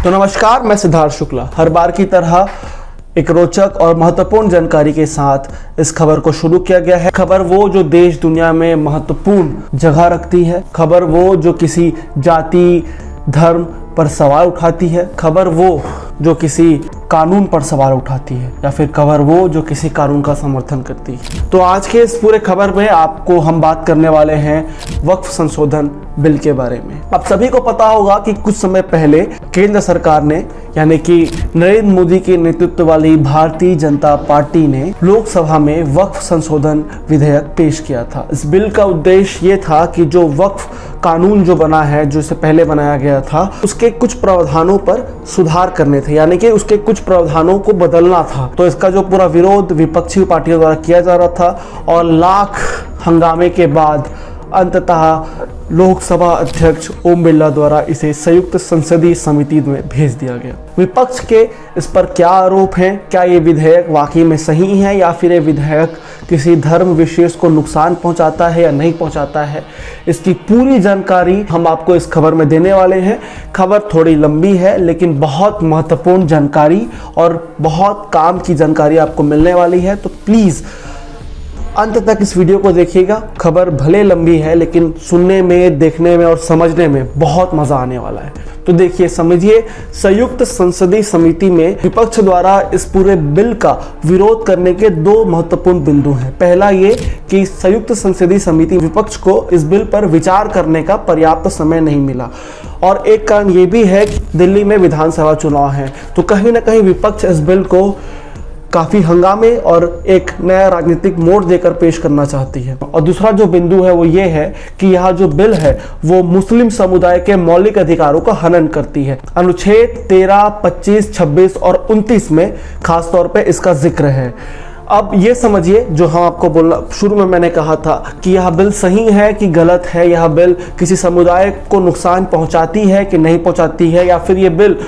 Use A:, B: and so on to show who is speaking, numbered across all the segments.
A: तो नमस्कार, मैं सिद्धार्थ शुक्ला हर बार की तरह एक रोचक और महत्वपूर्ण जानकारी के साथ इस खबर को शुरू किया गया है। खबर वो जो देश दुनिया में महत्वपूर्ण जगह रखती है, खबर वो जो किसी जाति धर्म पर सवाल उठाती है, खबर वो जो किसी कानून पर सवाल उठाती है, या फिर खबर वो जो किसी कानून का समर्थन करती है। तो आज के इस पूरे खबर में आपको हम बात करने वाले हैं वक्फ संशोधन बिल के बारे में। आप सभी को पता होगा कि कुछ समय पहले केंद्र सरकार ने यानी कि नरेंद्र मोदी के नेतृत्व वाली भारतीय जनता पार्टी ने लोकसभा में वक्फ संशोधन विधेयक पेश किया था। इस बिल का उद्देश्य ये था कि जो वक्फ कानून जो बना है, जो इससे पहले बनाया गया था, उसके कुछ प्रावधानों पर सुधार करने थे, यानी कि उसके कुछ प्रावधानों को बदलना था। तो इसका जो पूरा विरोध विपक्षी पार्टियों द्वारा किया जा रहा था और लाख हंगामे के बाद अंततः लोकसभा अध्यक्ष ओम बिरला द्वारा इसे संयुक्त संसदीय समिति में भेज दिया गया। विपक्ष के इस पर क्या आरोप हैं? क्या ये विधेयक वाकई में सही है या फिर ये विधेयक किसी धर्म विशेष को नुकसान पहुंचाता है या नहीं पहुंचाता है? इसकी पूरी जानकारी हम आपको इस खबर में देने वाले हैं। खबर थोड़ी लंबी है लेकिन बहुत महत्वपूर्ण जानकारी और बहुत काम की जानकारी आपको मिलने वाली है, तो प्लीज़ अंत तक इस वीडियो को देखिएगा। खबर भले लंबी है लेकिन सुनने में, देखने में और समझने में बहुत मजा आने वाला है। तो देखिए, समझिए, संयुक्त संसदीय समिति में विपक्ष द्वारा इस पूरे बिल का विरोध करने के दो महत्वपूर्ण बिंदु हैं। पहला ये कि संयुक्त संसदीय समिति विपक्ष को इस बिल पर विचार करने का पर्याप्त समय नहीं मिला, और एक कारण ये भी है कि दिल्ली में विधानसभा चुनाव है, तो कहीं ना कहीं विपक्ष इस बिल को काफ़ी हंगामे और एक नया राजनीतिक मोड़ देकर पेश करना चाहती है। और दूसरा जो बिंदु है वो ये है कि यह जो बिल है वो मुस्लिम समुदाय के मौलिक अधिकारों का हनन करती है। अनुच्छेद 13, 25, 26 और 29 में खासतौर पे इसका जिक्र है। अब ये समझिए, जो हम आपको बोलना शुरू में मैंने कहा था कि यह बिल सही है कि गलत है, यह बिल किसी समुदाय को नुकसान पहुंचाती है कि नहीं पहुंचाती है, या फिर ये बिल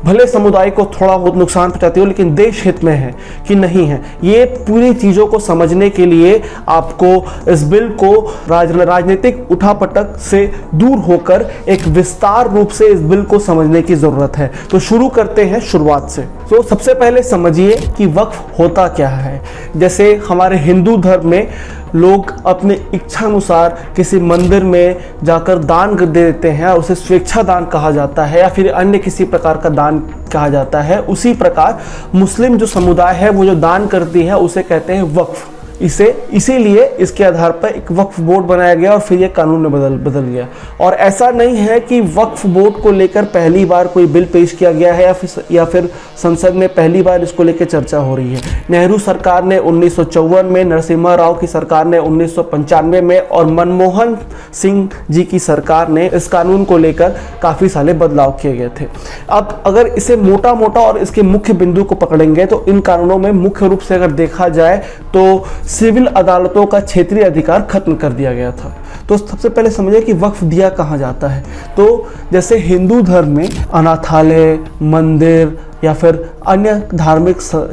A: भले समुदाय को थोड़ा बहुत नुकसान पहुंचाती हो लेकिन देश हित में है कि नहीं है। ये पूरी चीज़ों को समझने के लिए आपको इस बिल को राजनीतिक उठापटक से दूर होकर एक विस्तार रूप से इस बिल को समझने की ज़रूरत है। तो शुरू करते हैं शुरुआत से। तो सबसे पहले समझिए कि वक्फ होता क्या है। जैसे हमारे हिंदू धर्म में लोग अपने इच्छा अनुसार किसी मंदिर में जाकर दान दे देते हैं और उसे स्वेच्छा दान कहा जाता है, या फिर अन्य किसी प्रकार का दान कहा जाता है। उसी प्रकार मुस्लिम जो समुदाय है वो जो दान करती है उसे कहते हैं वक्फ। इसीलिए इसके आधार पर एक वक्फ बोर्ड बनाया गया और फिर ये कानून में बदल गया। और ऐसा नहीं है कि वक्फ बोर्ड को लेकर पहली बार कोई बिल पेश किया गया है या फिर संसद में पहली बार इसको लेकर चर्चा हो रही है। नेहरू सरकार ने 1954 में, नरसिम्हा राव की सरकार ने 1995 में और मनमोहन सिंह जी की सरकार ने इस कानून को लेकर काफ़ी सारे बदलाव किए गए थे। अब अगर इसे मोटा मोटा और इसके मुख्य बिंदु को पकड़ेंगे तो इन कानूनों में मुख्य रूप से अगर देखा जाए तो सिविल अदालतों का क्षेत्रीय अधिकार खत्म कर दिया गया था। तो सबसे पहले समझिए कि वक्फ दिया कहाँ जाता है। तो जैसे हिंदू धर्म में अनाथालय, मंदिर या फिर अन्य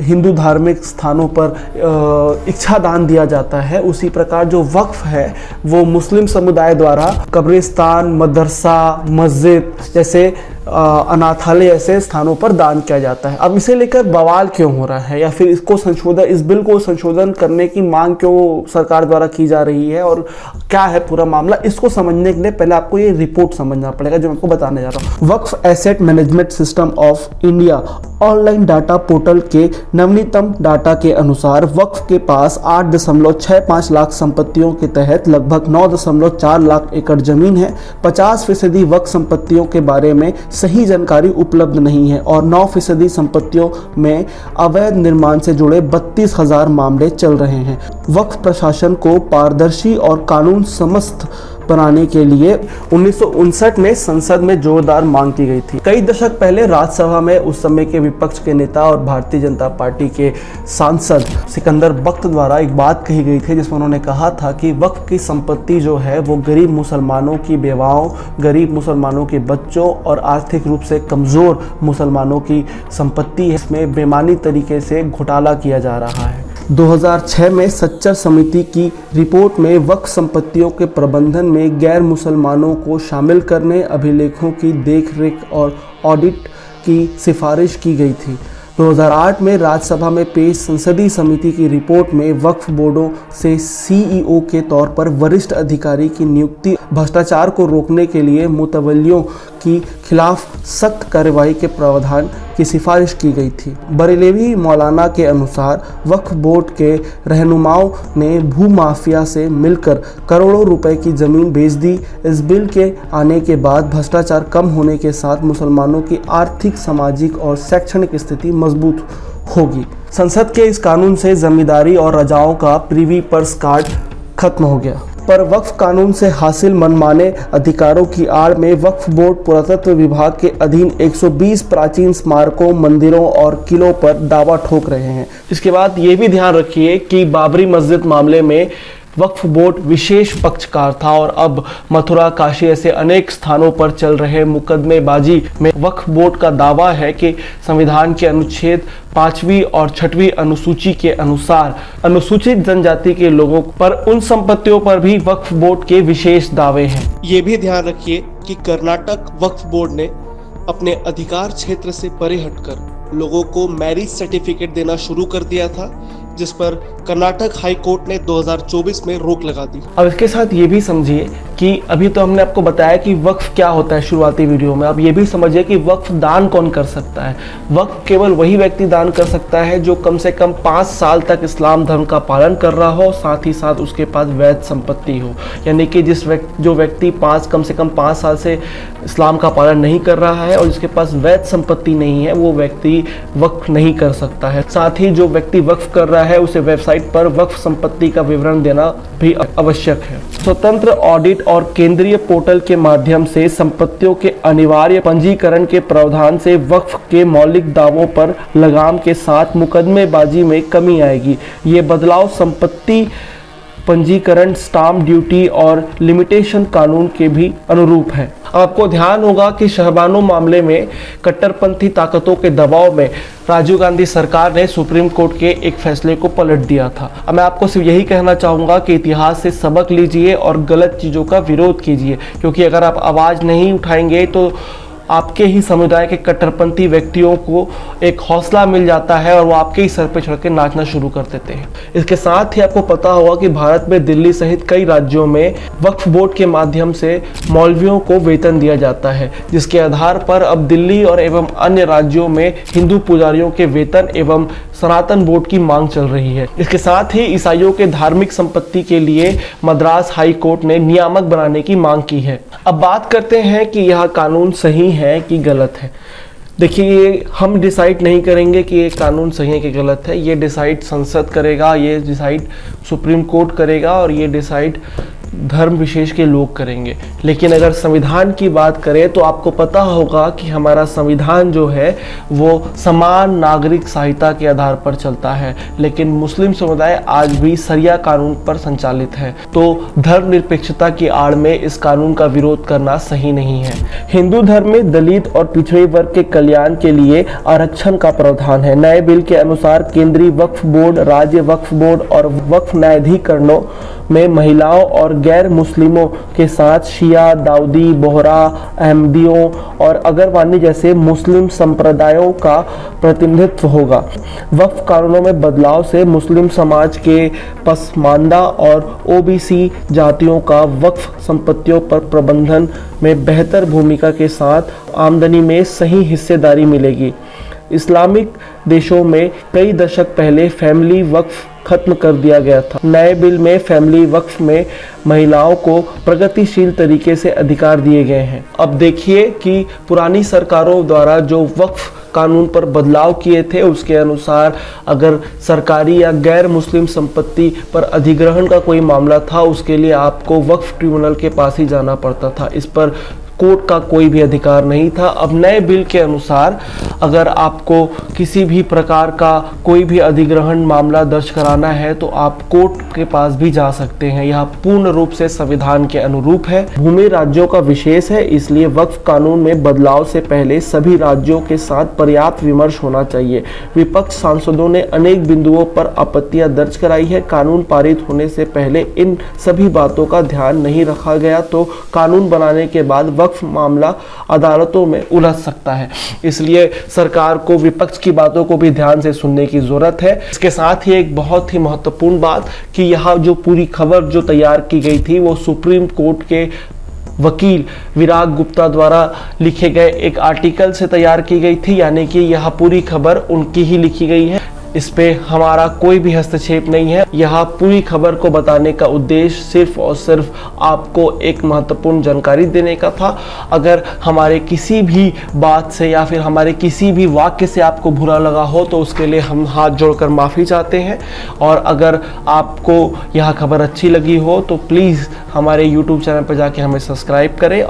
A: हिंदू धार्मिक स्थानों पर इच्छा दान दिया जाता है, उसी प्रकार जो वक्फ है वो मुस्लिम समुदाय द्वारा कब्रिस्तान, मदरसा, मस्जिद जैसे अनाथालय ऐसे स्थानों पर दान किया जाता है। अब इसे लेकर बवाल क्यों हो रहा है, या फिर इस बिल को संशोधन करने की मांग क्यों सरकार द्वारा की जा रही है और क्या है पूरा मामला, इसको समझने के लिए पहले आपको ये रिपोर्ट समझना पड़ेगा जो मैं आपको बताने जा रहा हूँ। Waqf asset management system of India online data portal के नवीनतम डाटा के अनुसार वक्फ के पास 8.65 लाख संपत्तियों के तहत लगभग 9.4 लाख एकड़ जमीन है। 50% वक्फ संपत्तियों के बारे में सही जानकारी उपलब्ध नहीं है और 9% संपत्तियों में अवैध निर्माण से जुड़े 32,000 मामले चल रहे हैं। वक्फ प्रशासन को पारदर्शी और कानून समस्त बनाने के लिए 1959 में संसद में जोरदार मांग की गई थी। कई दशक पहले राज्यसभा में उस समय के विपक्ष के नेता और भारतीय जनता पार्टी के सांसद सिकंदर बख्त द्वारा एक बात कही गई थी जिसमें उन्होंने कहा था कि वक्फ की संपत्ति जो है वो गरीब मुसलमानों की बेवाओं, गरीब मुसलमानों के बच्चों और आर्थिक रूप से कमज़ोर मुसलमानों की संपत्ति है। इसमें बेईमानी तरीके से घोटाला किया जा रहा है। 2006 में सच्चर समिति की रिपोर्ट में वक्फ संपत्तियों के प्रबंधन में गैर मुसलमानों को शामिल करने, अभिलेखों की देखरेख और ऑडिट की सिफारिश की गई थी। 2008 में राज्यसभा में पेश संसदीय समिति की रिपोर्ट में वक्फ बोर्डों से सीईओ के तौर पर वरिष्ठ अधिकारी की नियुक्ति भ्रष्टाचार को रोकने के लिए मुतवल्लियों की खिलाफ सख्त कार्रवाई के प्रावधान की सिफारिश की गई थी। बरेलवी मौलाना के अनुसार वक्फ बोर्ड के रहनुमाओं ने भूमाफिया से मिलकर करोड़ों रुपए की जमीन बेच दी। इस बिल के आने के बाद भ्रष्टाचार कम होने के साथ मुसलमानों की आर्थिक, सामाजिक और शैक्षणिक स्थिति मजबूत होगी। संसद के इस कानून से जमींदारी और रजाओं का प्रीवी पर्स कार्ड खत्म हो गया। पर वक्फ कानून से हासिल मनमाने अधिकारों की आड़ में वक्फ बोर्ड पुरातत्व विभाग के अधीन 120 प्राचीन स्मारकों, मंदिरों और किलों पर दावा ठोक रहे हैं। इसके बाद ये भी ध्यान रखिए कि बाबरी मस्जिद मामले में वक्फ बोर्ड विशेष पक्षकार था और अब मथुरा, काशी ऐसे अनेक स्थानों पर चल रहे मुकदमेबाजी में वक्फ बोर्ड का दावा है कि संविधान के अनुच्छेद 5वीं और 6वीं अनुसूची के अनुसार अनुसूचित जनजाति के लोगों पर उन संपत्तियों पर भी वक्फ बोर्ड के विशेष दावे हैं।
B: ये भी ध्यान रखिए कि कर्नाटक वक्फ बोर्ड ने अपने अधिकार क्षेत्र से परे हटकर लोगों को मैरिज सर्टिफिकेट देना शुरू कर दिया था, जिस पर कर्नाटक हाई कोर्ट ने 2024 में रोक लगा दी।
A: अब इसके साथ ये भी समझिए कि अभी तो हमने आपको बताया कि वक्फ क्या होता है शुरुआती वीडियो में। अब ये भी समझिए कि वक्फ दान कौन कर सकता है। वक्फ केवल वही व्यक्ति दान कर सकता है जो कम से कम 5 साल तक इस्लाम धर्म का पालन कर रहा हो, साथ ही साथ उसके पास वैध संपत्ति हो। यानी कि जो व्यक्ति कम से कम 5 साल से इस्लाम का पालन नहीं कर रहा है और जिसके पास वैध संपत्ति नहीं है, वो व्यक्ति वक्फ नहीं कर सकता है। साथ ही जो व्यक्ति वक्फ कर रहा है उसे वेबसाइट पर वक्फ संपत्ति का विवरण देना भी आवश्यक है। स्वतंत्र ऑडिट और केंद्रीय पोर्टल के माध्यम से संपत्तियों के अनिवार्य पंजीकरण के प्रावधान से वक्फ के मौलिक दावों पर लगाम के साथ मुकदमेबाजी में कमी आएगी। ये बदलाव संपत्ति पंजीकरण, स्टाम्प ड्यूटी और लिमिटेशन कानून के भी अनुरूप है। आपको ध्यान होगा कि शहबानो मामले में कट्टरपंथी ताकतों के दबाव में राजीव गांधी सरकार ने सुप्रीम कोर्ट के एक फैसले को पलट दिया था। अब मैं आपको सिर्फ यही कहना चाहूँगा कि इतिहास से सबक लीजिए और गलत चीज़ों का विरोध कीजिए, क्योंकि अगर आप आवाज़ नहीं उठाएंगे तो आपके ही समुदाय के कट्टरपंथी व्यक्तियों को एक हौसला मिल जाता है और वो आपके ही सर पे चढ़ के नाचना शुरू कर देते हैं। इसके साथ ही आपको पता होगा कि भारत में दिल्ली सहित कई राज्यों में वक्फ बोर्ड के माध्यम से मौलवियों को वेतन दिया जाता है, जिसके आधार पर अब दिल्ली और एवं अन्य राज्यों में हिंदू पुजारियों के वेतन एवं सनातन बोर्ड की मांग चल रही है। इसके साथ ही ईसाइयों के धार्मिक संपत्ति के लिए मद्रास हाई कोर्ट ने नियामक बनाने की मांग की है। अब बात करते हैं कि यह कानून सही है कि गलत है। देखिए, हम डिसाइड नहीं करेंगे कि ये कानून सही है कि गलत है। ये डिसाइड संसद करेगा, ये डिसाइड सुप्रीम कोर्ट करेगा और ये डिसाइड धर्म विशेष के लोग करेंगे। लेकिन अगर संविधान की बात करें तो आपको पता होगा कि हमारा संविधान जो है वो समान नागरिक सहायता के आधार पर चलता है, लेकिन मुस्लिम समुदाय आज भी शरिया कानून पर संचालित है। तो धर्मनिरपेक्षता की आड़ में इस कानून का विरोध करना सही नहीं है। हिंदू धर्म में दलित और पिछड़े वर्ग के कल्याण के लिए आरक्षण का प्रावधान है। नए बिल के अनुसार केंद्रीय वक्फ बोर्ड, राज्य वक्फ बोर्ड और वक्फ न्यायाधिकरणों में महिलाओं और गैर मुस्लिमों के साथ शिया, दाऊदी, बोहरा, अहमदियों और अगरवानी जैसे मुस्लिम संप्रदायों का प्रतिनिधित्व होगा। वक्फ कानूनों में बदलाव से मुस्लिम समाज के पसमानदा और ओबीसी जातियों का वक्फ संपत्तियों पर प्रबंधन में बेहतर भूमिका के साथ आमदनी में सही हिस्सेदारी मिलेगी। इस्लामिक देशों में कई दशक पहले फैमिली वक्फ खत्म कर दिया गया था। नए बिल में फैमिली वक्फ में महिलाओं को प्रगतिशील तरीके से अधिकार दिए गए हैं। अब देखिए कि पुरानी सरकारों द्वारा जो वक्फ कानून पर बदलाव किए थे उसके अनुसार अगर सरकारी या गैर मुस्लिम संपत्ति पर अधिग्रहण का कोई मामला था, उसके लिए आपको वक्फ ट्रिब्यूनल के पास ही जाना पड़ता था। इस पर कोर्ट का कोई भी अधिकार नहीं था। अब नए बिल के अनुसार अगर आपको किसी भी प्रकार का कोई भी अधिग्रहण मामला दर्ज कराना है तो आप कोर्ट के पास भी जा सकते हैं। यह पूर्ण रूप से संविधान के अनुरूप है। भूमि राज्यों का विशेष है, इसलिए वक्फ कानून में बदलाव से पहले सभी राज्यों के साथ पर्याप्त विमर्श होना चाहिए। विपक्ष सांसदों ने अनेक बिंदुओं पर आपत्तियां दर्ज कराई है। कानून पारित होने से पहले इन सभी बातों का ध्यान नहीं रखा गया तो कानून बनाने के बाद वक्फ मामला अदालतों में उलझ सकता है। इसलिए सरकार को विपक्ष की बातों को भी ध्यान से सुनने की जरूरत है। इसके साथ ही एक बहुत ही महत्वपूर्ण बात कि यह जो पूरी खबर जो तैयार की गई थी वो सुप्रीम कोर्ट के वकील विराग गुप्ता द्वारा लिखे गए एक आर्टिकल से तैयार की गई थी, यानी कि यह पूरी खबर उनकी ही लिखी गई है। इस पे हमारा कोई भी हस्तक्षेप नहीं है। यह पूरी खबर को बताने का उद्देश्य सिर्फ और सिर्फ आपको एक महत्वपूर्ण जानकारी देने का था। अगर हमारे किसी भी बात से या फिर हमारे किसी भी वाक्य से आपको बुरा लगा हो तो उसके लिए हम हाथ जोड़कर माफ़ी चाहते हैं। और अगर आपको यह खबर अच्छी लगी हो तो प्लीज़ हमारे YouTube चैनल पर जाके हमें सब्सक्राइब करें।